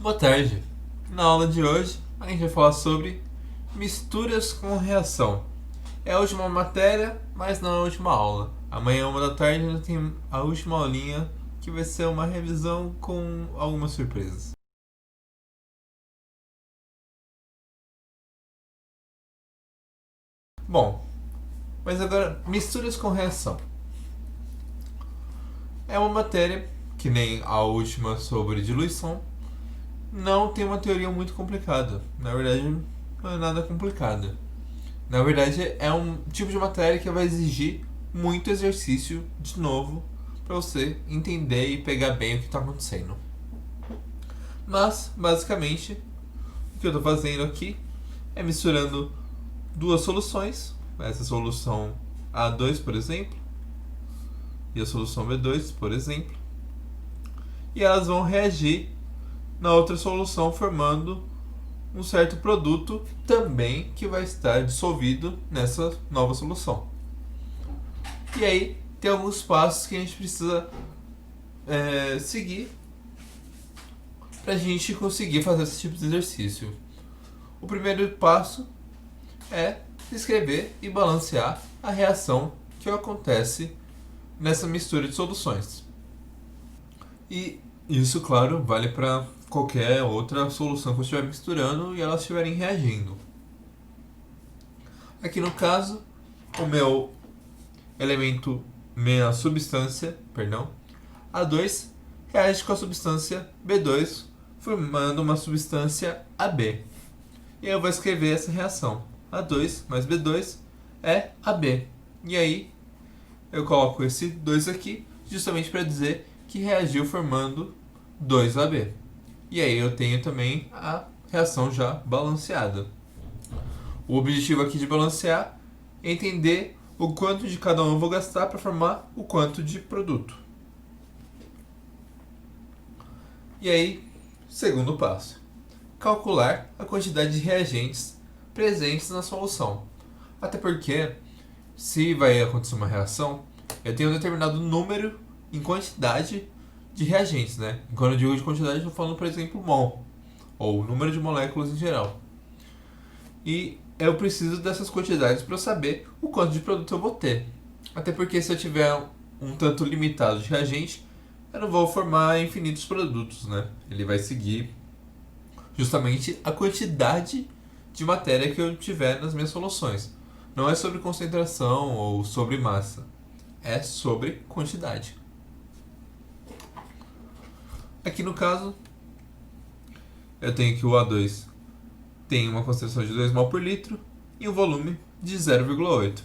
Boa tarde. Na aula de hoje, a gente vai falar sobre misturas com reação. É a última matéria, mas não a última aula. Amanhã, 1 da tarde, a gente tem a última aulinha, que vai ser uma revisão com algumas surpresas. Bom, mas agora, misturas com reação. É uma matéria, que nem a última sobre diluição, não tem uma teoria muito complicada. Na verdade, não é nada complicada. Na verdade, é um tipo de matéria que vai exigir muito exercício de novo para você entender e pegar bem o que está acontecendo. Mas, basicamente, o que eu estou fazendo aqui é misturando duas soluções, essa solução A2, por exemplo, e a solução B2, por exemplo, e elas vão reagir na outra solução, formando um certo produto também que vai estar dissolvido nessa nova solução. E aí tem alguns passos que a gente precisa seguir para a gente conseguir fazer esse tipo de exercício. O primeiro passo é escrever e balancear a reação que acontece nessa mistura de soluções. E isso, claro, vale para qualquer outra solução que você estiver misturando e elas estiverem reagindo. Aqui no caso, o meu elemento, minha substância, A2, reage com a substância B2, formando uma substância AB. E aí eu vou escrever essa reação. A2 mais B2 é AB. E aí eu coloco esse 2 aqui, justamente para dizer que reagiu formando 2AB. E aí eu tenho também a reação já balanceada. O objetivo aqui de balancear é entender o quanto de cada um eu vou gastar para formar o quanto de produto. E aí, segundo passo: calcular a quantidade de reagentes presentes na solução. Até porque, se vai acontecer uma reação, eu tenho um determinado número em quantidade de reagentes, né? Quando eu digo de quantidade, eu estou falando, por exemplo, mol, ou número de moléculas em geral. E eu preciso dessas quantidades para saber o quanto de produto eu vou ter. Até porque se eu tiver um tanto limitado de reagente, eu não vou formar infinitos produtos, né? Ele vai seguir justamente a quantidade de matéria que eu tiver nas minhas soluções. Não é sobre concentração ou sobre massa, é sobre quantidade. Aqui no caso, eu tenho que o A2 tem uma concentração de 2 mol por litro e um volume de 0,8.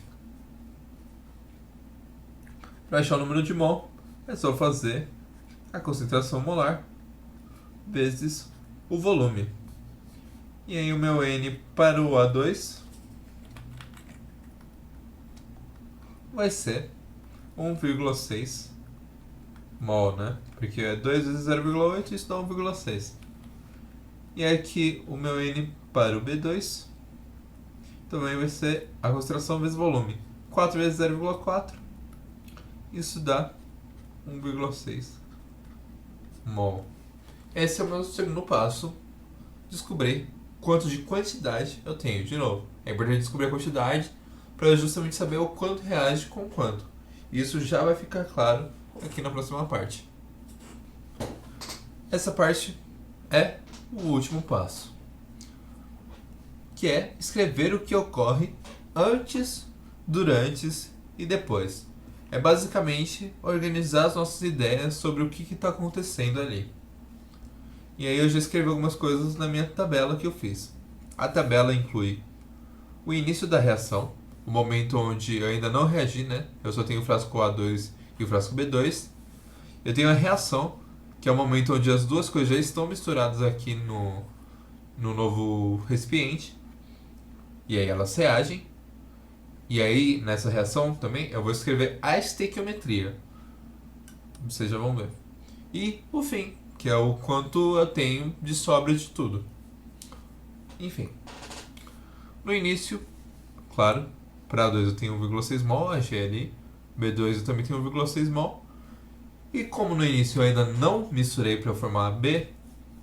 Para achar o número de mol, é só fazer a concentração molar vezes o volume. E aí o meu N para o A2 vai ser 1,6 mol, né? Porque é 2 vezes 0,8 e isso dá 1,6. E aqui o meu N para o B2 também vai ser a concentração vezes volume. 4 vezes 0,4, isso dá 1,6 mol. Esse é o meu segundo passo: descobrir quanto de quantidade eu tenho. De novo, é importante descobrir a quantidade para justamente saber o quanto reage com o quanto. Isso já vai ficar claro aqui na próxima parte. Essa parte é o último passo, que é escrever o que ocorre antes, durante e depois. É basicamente organizar as nossas ideias sobre o que está acontecendo ali. E aí eu já escrevi algumas coisas na minha tabela que eu fiz. A tabela inclui o início da reação, o momento onde eu ainda não reagi, né? Eu só tenho o frasco A2 e o frasco B2. Eu tenho a reação, que é o momento onde as duas coisas já estão misturadas aqui no novo recipiente. E aí elas reagem. E aí, nessa reação também, eu vou escrever a estequiometria. Vocês já vão ver. E o fim, que é o quanto eu tenho de sobra de tudo. Enfim. No início, claro, para A2 eu tenho 1,6 mol, achei ali. B2 eu também tenho 1,6 mol. E como no início eu ainda não misturei para formar B,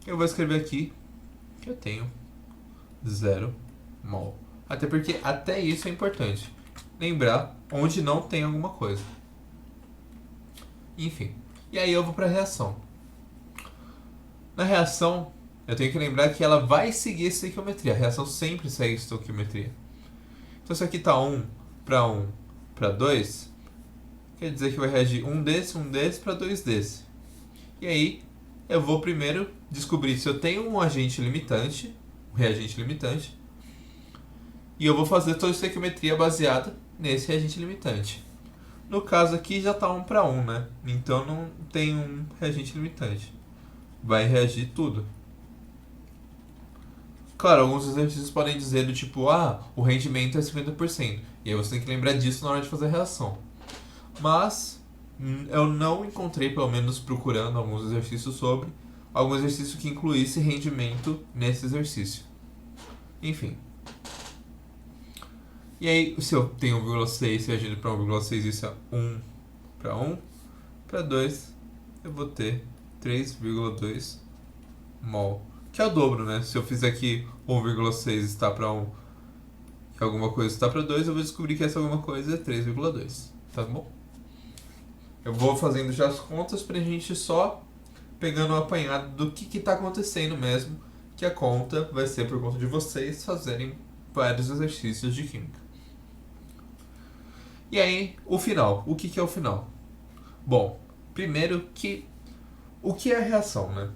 eu vou escrever aqui que eu tenho 0 mol. Até porque até isso é importante. Lembrar onde não tem alguma coisa. Enfim. E aí eu vou para a reação. Na reação, eu tenho que lembrar que ela vai seguir essa estequiometria. A reação sempre segue essa estequiometria. Então se aqui está 1 para 1 para 2, quer dizer que vai reagir um desse para 2 desse. E aí eu vou primeiro descobrir se eu tenho um agente limitante, um reagente limitante, e eu vou fazer toda a estequiometria baseada nesse reagente limitante. No caso aqui já está 1 para 1, né? Então não tem um reagente limitante. Vai reagir tudo. Claro, alguns exercícios podem dizer do tipo, o rendimento é 50%. E aí você tem que lembrar disso na hora de fazer a reação. Mas eu não encontrei, pelo menos procurando alguns exercícios sobre, algum exercício que incluísse rendimento nesse exercício. Enfim. E aí, se eu tenho 1,6 reagindo para 1,6, isso é 1 para 1. Para 2, eu vou ter 3,2 mol. Que é o dobro, né? Se eu fizer aqui 1,6 está para 1 e alguma coisa está para 2, eu vou descobrir que essa alguma coisa é 3,2. Tá bom? Eu vou fazendo já as contas pra gente só pegando o apanhado do que tá acontecendo mesmo, que a conta vai ser por conta de vocês fazerem vários exercícios de química. E aí, o final. O que é o final? Bom, primeiro o que é a reação, né?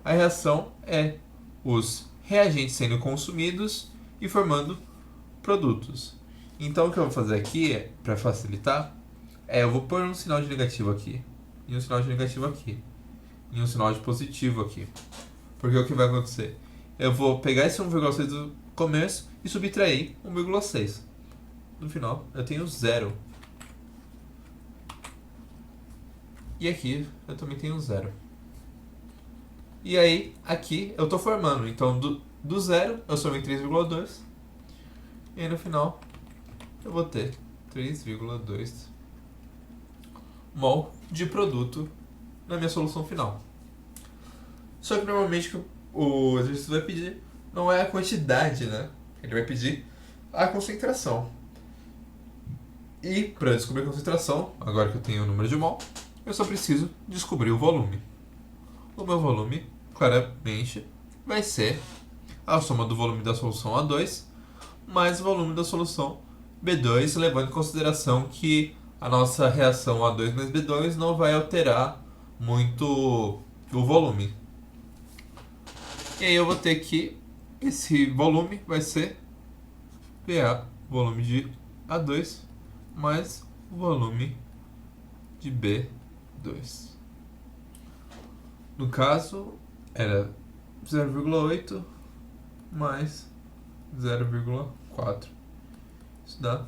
A reação é os reagentes sendo consumidos e formando produtos. Então o que eu vou fazer aqui, para facilitar, eu vou pôr um sinal de negativo aqui, e um sinal de negativo aqui, e um sinal de positivo aqui. Porque o que vai acontecer? Eu vou pegar esse 1,6 do começo e subtrair 1,6. No final, eu tenho 0. E aqui, eu também tenho 0. E aí, aqui, eu estou formando. Então, do 0, eu somei 3,2. E aí, no final, eu vou ter 3,2 mol de produto na minha solução final. Só que normalmente o exercício vai pedir não é a quantidade, né? Ele vai pedir a concentração. E para descobrir a concentração, agora que eu tenho o número de mol, eu só preciso descobrir o volume. O meu volume, claramente, vai ser a soma do volume da solução A2 mais o volume da solução B2, levando em consideração que a nossa reação A2 mais B2 não vai alterar muito o volume. E aí eu vou ter que esse volume vai ser PA, volume de A2, mais o volume de B2. No caso, era 0,8 mais 0,4. Isso dá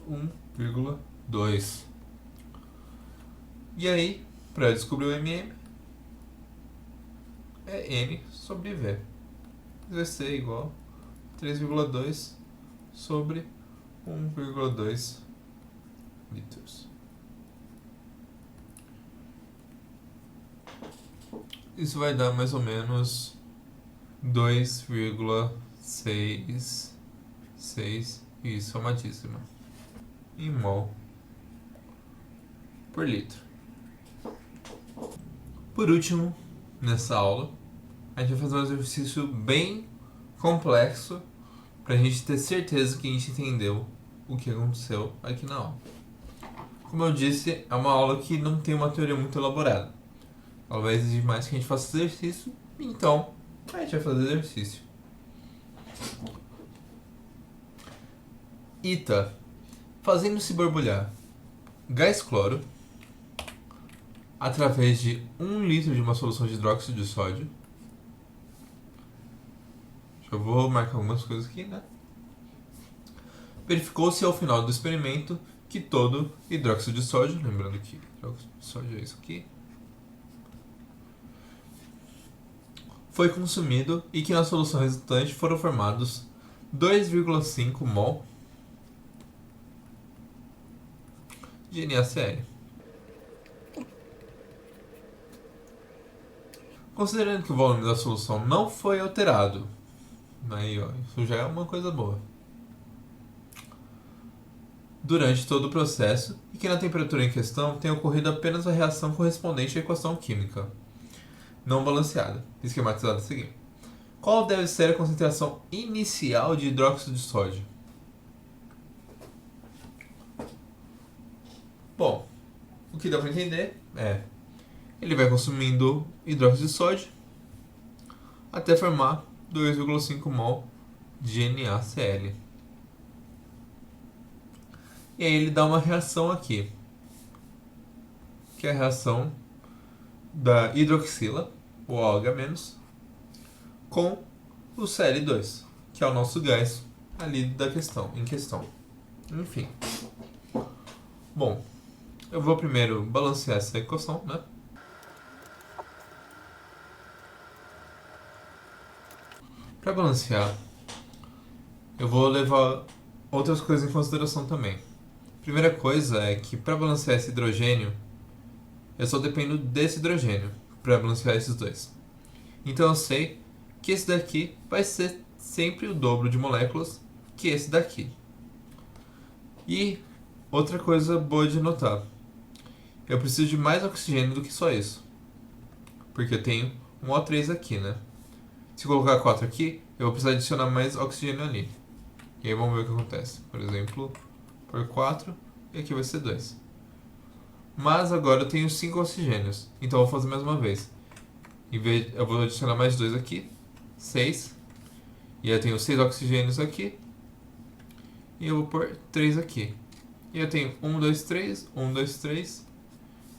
1,2. E aí, para descobrir o MM, é N sobre V. Vai ser igual a 3,2 sobre 1,2 litros. Isso vai dar mais ou menos 2,66, isso, amadíssima, em mol por litro. Por último, nessa aula, a gente vai fazer um exercício bem complexo para a gente ter certeza que a gente entendeu o que aconteceu aqui na aula. Como eu disse, é uma aula que não tem uma teoria muito elaborada. Ela vai exigir mais que a gente faça exercício, então a gente vai fazer exercício. ITA, fazendo-se borbulhar gás cloro através de 1 litro de uma solução de hidróxido de sódio. Eu vou marcar algumas coisas aqui, né? Verificou-se ao final do experimento que todo hidróxido de sódio, lembrando que hidróxido de sódio é isso aqui, foi consumido e que na solução resultante foram formados 2,5 mol de NaCl. Considerando que o volume da solução não foi alterado, aí, ó, isso já é uma coisa boa, durante todo o processo, e que na temperatura em questão tenha ocorrido apenas a reação correspondente à equação química não balanceada, esquematizada a seguir. Qual deve ser a concentração inicial de hidróxido de sódio? Bom, o que dá para entender é ele vai consumindo hidróxido de sódio até formar 2,5 mol de NaCl. E aí ele dá uma reação aqui, que é a reação da hidroxila, o OH-, com o Cl2, que é o nosso gás ali da questão, em questão. Enfim. Bom, eu vou primeiro balancear essa equação, né? Para balancear, eu vou levar outras coisas em consideração também. Primeira coisa é que para balancear esse hidrogênio, eu só dependo desse hidrogênio para balancear esses dois. Então eu sei que esse daqui vai ser sempre o dobro de moléculas que esse daqui. E outra coisa boa de notar, eu preciso de mais oxigênio do que só isso, porque eu tenho um O3 aqui, né? Se colocar 4 aqui, eu vou precisar adicionar mais oxigênio ali. E aí vamos ver o que acontece. Por exemplo, por 4 e aqui vai ser 2. Mas agora eu tenho 5 oxigênios, então eu vou fazer mais uma vez. Eu vou adicionar mais 2 aqui, 6. E eu tenho 6 oxigênios aqui. E eu vou pôr 3 aqui. E eu tenho 1, 2, 3, 1, 2, 3,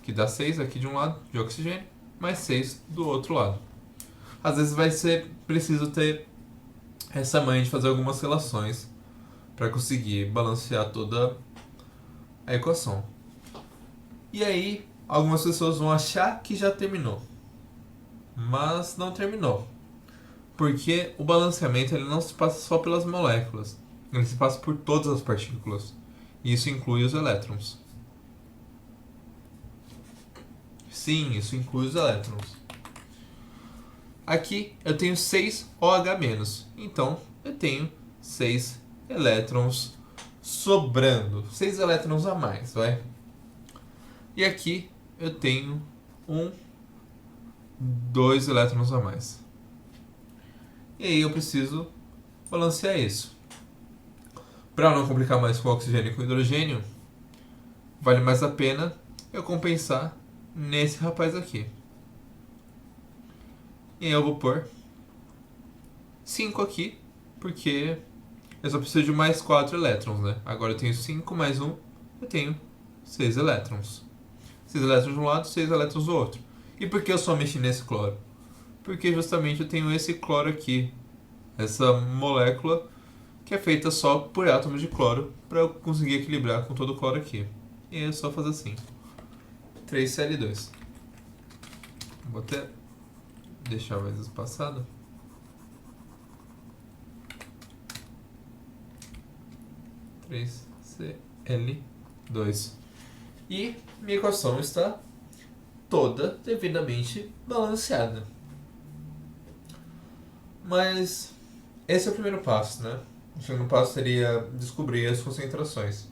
que dá 6 aqui de um lado de oxigênio, mais 6 do outro lado. Às vezes vai ser preciso ter essa manha de fazer algumas relações para conseguir balancear toda a equação. E aí, algumas pessoas vão achar que já terminou, mas não terminou, porque o balanceamento ele não se passa só pelas moléculas, ele se passa por todas as partículas, e isso inclui os elétrons. Sim, isso inclui os elétrons. Aqui eu tenho 6 OH-, então eu tenho 6 elétrons sobrando, 6 elétrons a mais, vai. E aqui eu tenho 2 elétrons a mais. E aí eu preciso balancear isso. Para não complicar mais com o oxigênio e com o hidrogênio, vale mais a pena eu compensar nesse rapaz aqui. E aí eu vou pôr 5 aqui, porque eu só preciso de mais 4 elétrons, né? Agora eu tenho 5 mais 1, eu tenho 6 elétrons. 6 elétrons de um lado, 6 elétrons do outro. E por que eu só mexi nesse cloro? Porque justamente eu tenho esse cloro aqui, essa molécula que é feita só por átomos de cloro, para eu conseguir equilibrar com todo o cloro aqui. E é só fazer assim. 3Cl2. Vou até deixar mais espaçado. 3Cl2. E minha equação está toda devidamente balanceada. Mas esse é o primeiro passo, né? O segundo passo seria descobrir as concentrações.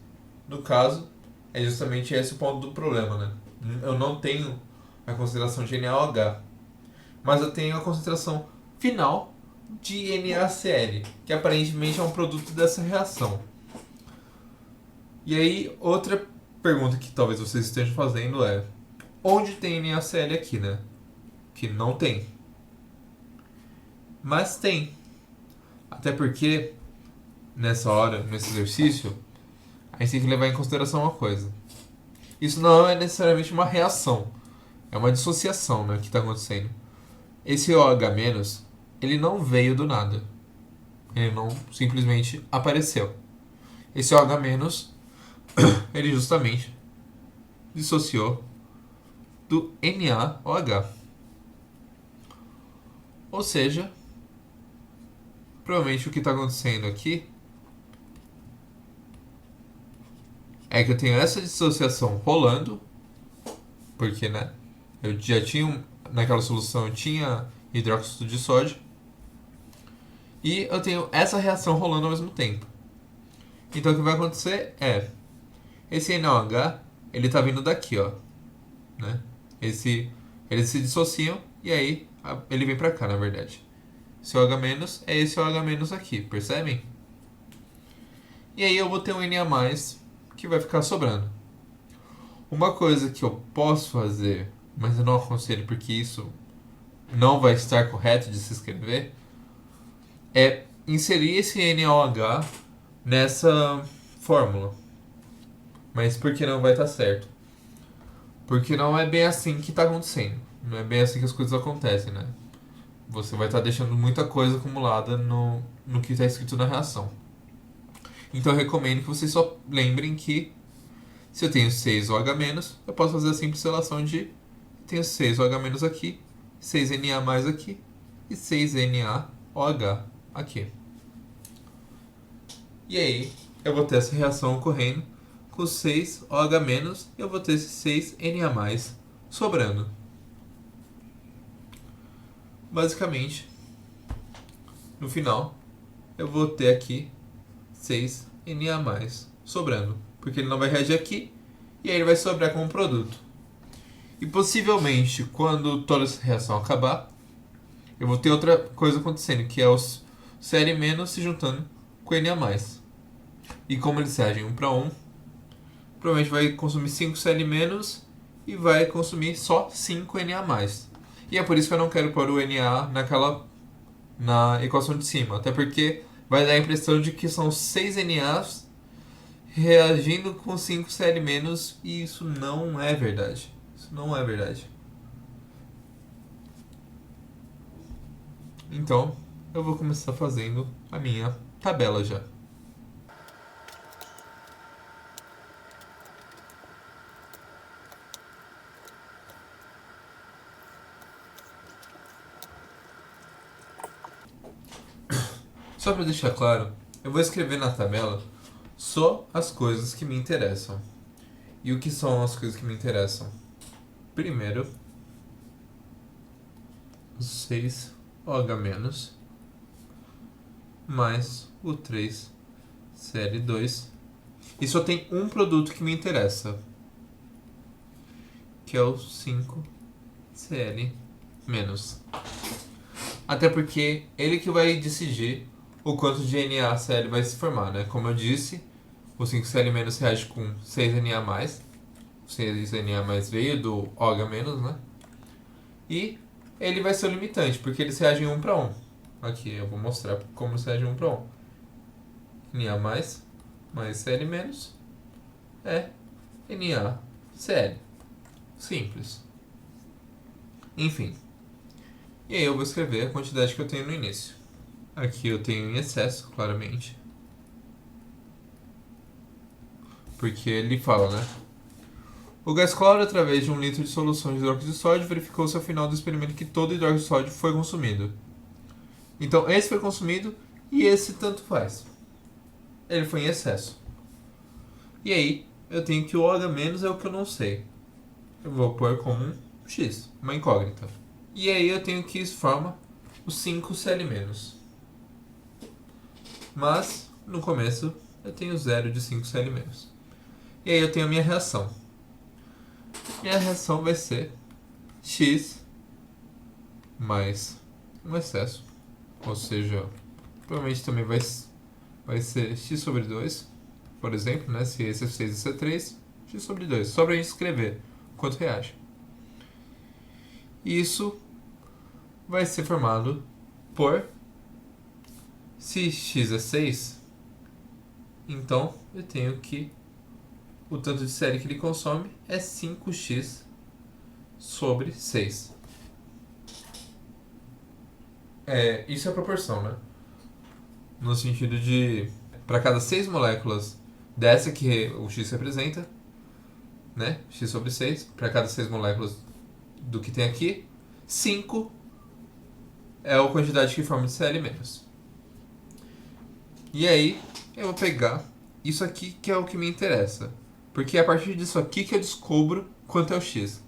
No caso, é justamente esse o ponto do problema, né? Eu não tenho a concentração de NaOH, mas eu tenho a concentração final de NaCl, que aparentemente é um produto dessa reação. E aí, outra pergunta que talvez vocês estejam fazendo é: onde tem NaCl aqui, né? Que não tem. Mas tem. Até porque, nessa hora, nesse exercício, a gente tem que levar em consideração uma coisa. Isso não é necessariamente uma reação. É uma dissociação, né, que está acontecendo. Esse OH-, ele não veio do nada. Ele não simplesmente apareceu. Esse OH-, ele justamente dissociou do NaOH. Ou seja, provavelmente o que está acontecendo aqui é que eu tenho essa dissociação rolando, porque, né, eu já tinha naquela solução tinha hidróxido de sódio. E eu tenho essa reação rolando ao mesmo tempo. Então o que vai acontecer é, esse NaOH, ele tá vindo daqui, ó, né? Eles se dissociam e aí ele vem pra cá, na verdade. Esse OH- é esse OH- aqui, percebem? E aí eu vou ter um Na+, que vai ficar sobrando. Uma coisa que eu posso fazer, mas eu não aconselho porque isso não vai estar correto de se escrever, é inserir esse NaOH nessa fórmula. Mas por que não vai estar certo? Porque não é bem assim que está acontecendo. Não é bem assim que as coisas acontecem, né? Você vai estar deixando muita coisa acumulada no que está escrito na reação. Então eu recomendo que vocês só lembrem que se eu tenho 6OH-, eu posso fazer a simples relação de tenho 6OH- aqui, 6Na+ aqui e 6NaOH aqui. E aí eu vou ter essa reação ocorrendo com 6OH- e eu vou ter esse 6Na+ sobrando. Basicamente, no final, eu vou ter aqui 6Na+ sobrando, porque ele não vai reagir aqui e aí ele vai sobrar como produto. E possivelmente, quando toda essa reação acabar, eu vou ter outra coisa acontecendo, que é os Cl- se juntando com Na+. E como eles reagem 1 para 1, provavelmente vai consumir 5 Cl- e vai consumir só 5 Na+. E é por isso que eu não quero pôr o Na na equação de cima, até porque vai dar a impressão de que são 6 Nas reagindo com 5 Cl- e isso não é verdade. Isso não é verdade. Então, eu vou começar fazendo a minha tabela já. Só para deixar claro, eu vou escrever na tabela só as coisas que me interessam. E o que são as coisas que me interessam? Primeiro, os 6OH- mais o 3Cl2. E só tem um produto que me interessa, que é o 5Cl-. Até porque ele que vai decidir o quanto de NaCl vai se formar, né? Como eu disse, o 5Cl- reage com 6Na+. 6Na+ veio do OH-, né? E ele vai ser o limitante, porque eles reagem 1 para 1. Aqui eu vou mostrar como eles reagem 1 para 1. Na+, mais Cl- é NaCl. Simples. Enfim. E aí eu vou escrever a quantidade que eu tenho no início. Aqui eu tenho em excesso, claramente. Porque ele fala, né? O gás cloro, através de 1 litro de solução de hidróxido de sódio, verificou-se ao final do experimento que todo o hidróxido de sódio foi consumido. Então esse foi consumido e esse tanto faz. Ele foi em excesso. E aí eu tenho que o OH- é o que eu não sei. Eu vou pôr como um X, uma incógnita. E aí eu tenho que isso forma os 5 Cl-. Mas no começo eu tenho 0 de 5 Cl-. E aí eu tenho a minha reação. Minha reação vai ser X mais um excesso. Ou seja, provavelmente também vai ser X sobre 2. Por exemplo, né? Se esse é 6 e esse é 3, X sobre 2. Só pra gente escrever quanto reage. E isso vai ser formado por... Se X é 6, então eu tenho que o tanto de série que ele consome é 5x sobre 6. Isso é a proporção, né? No sentido de, para cada 6 moléculas dessa que o x representa, né? X sobre 6, para cada 6 moléculas do que tem aqui, 5 é a quantidade que forma de Cl-. E aí, eu vou pegar isso aqui que é o que me interessa. Porque é a partir disso aqui que eu descubro quanto é o x.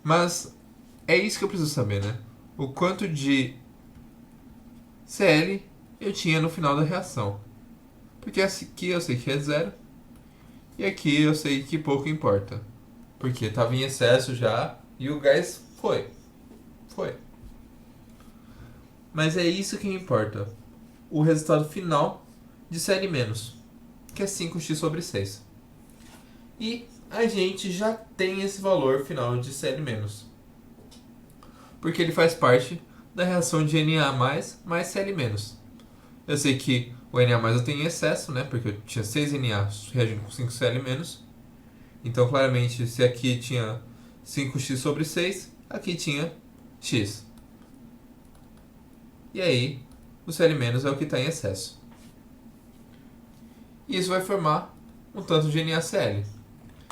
Mas é isso que eu preciso saber, né? O quanto de Cl eu tinha no final da reação. Porque aqui eu sei que é zero. E aqui eu sei que pouco importa. Porque estava em excesso já e o gás foi. Foi. Mas é isso que importa. O resultado final de Cl-, que é 5x sobre 6. E a gente já tem esse valor final de Cl-, porque ele faz parte da reação de Na+, mais Cl-. Eu sei que o Na+ eu tenho em excesso, né? Porque eu tinha 6 Na reagindo com 5 Cl-. Então, claramente, se aqui tinha 5x sobre 6, aqui tinha x. E aí, o Cl- é o que está em excesso. E isso vai formar um tanto de NaCl.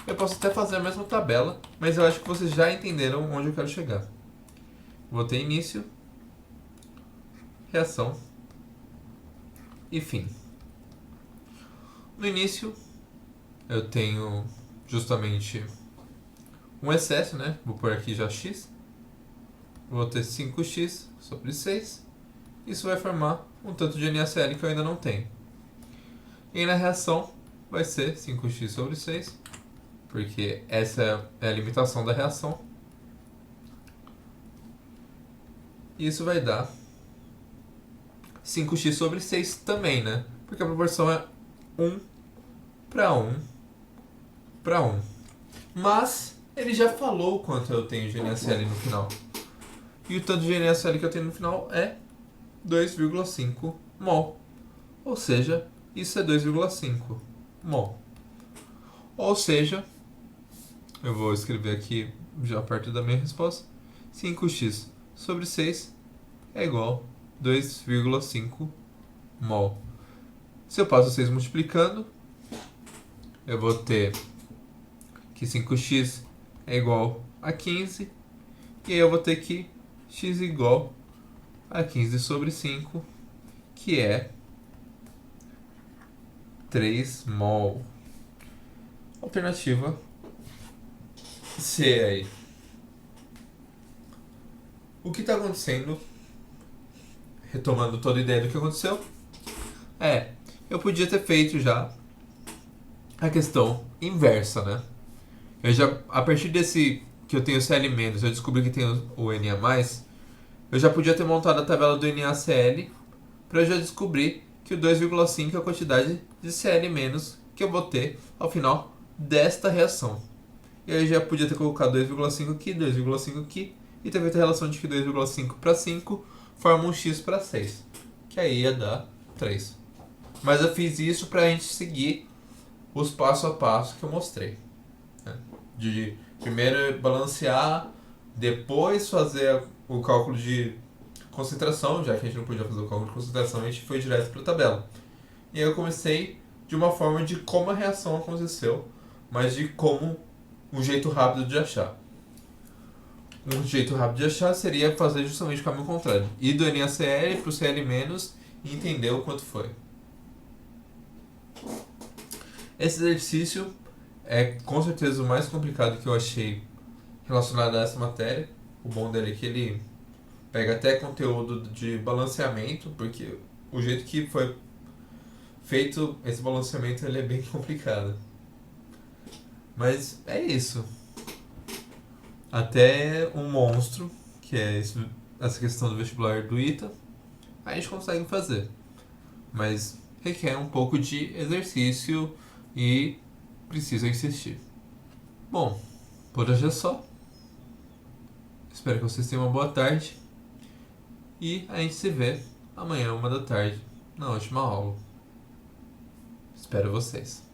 Eu posso até fazer a mesma tabela, mas eu acho que vocês já entenderam onde eu quero chegar. Vou ter início, reação e fim. No início, eu tenho justamente um excesso, né? Vou pôr aqui já x. Vou ter 5x sobre 6. Isso vai formar um tanto de NaCl que eu ainda não tenho. E na reação vai ser 5x sobre 6, porque essa é a limitação da reação. E isso vai dar 5x sobre 6 também, né? Porque a proporção é 1 para 1 para 1. Mas ele já falou o quanto eu tenho de NaCl no final. E o tanto de NaCl que eu tenho no final é 2,5 mol. Ou seja, isso é 2,5 mol. Ou seja, eu vou escrever aqui já a partir da minha resposta. 5x sobre 6 é igual a 2,5 mol. Se eu passo 6 multiplicando, eu vou ter que 5x é igual a 15. E aí eu vou ter que x igual a 15 sobre 5, que é 3 mol. Alternativa C aí. O que está acontecendo, retomando toda a ideia do que aconteceu, eu podia ter feito já a questão inversa, né? A partir desse que eu tenho Cl-, eu descobri que tenho o Na+, eu já podia ter montado a tabela do NaCl para eu já descobrir que o 2,5 é a quantidade de Cl- que eu vou ter ao final desta reação. E aí eu já podia ter colocado 2,5 aqui, 2,5 aqui, e ter feito a relação de que 2,5 para 5 forma um x para 6, que aí ia dar 3. Mas eu fiz isso para a gente seguir os passo a passo que eu mostrei, né? De primeiro balancear, depois fazer o cálculo de concentração, já que a gente não podia fazer o cálculo de concentração, a gente foi direto para a tabela. E aí eu comecei de uma forma de como a reação aconteceu, mas de como um jeito rápido de achar. Um jeito rápido de achar seria fazer justamente o caminho contrário. Ir do NaCl para o Cl- e entender o quanto foi. Esse exercício é com certeza o mais complicado que eu achei relacionado a essa matéria. O bom dele é que ele pega até conteúdo de balanceamento, porque o jeito que foi feito esse balanceamento ele é bem complicado. Mas é isso. Até um monstro, que é essa questão do vestibular do ITA, a gente consegue fazer. Mas requer um pouco de exercício e precisa insistir. Bom, por hoje é só. Espero que vocês tenham uma boa tarde. E a gente se vê amanhã, 1 da tarde, na última aula. Espero vocês.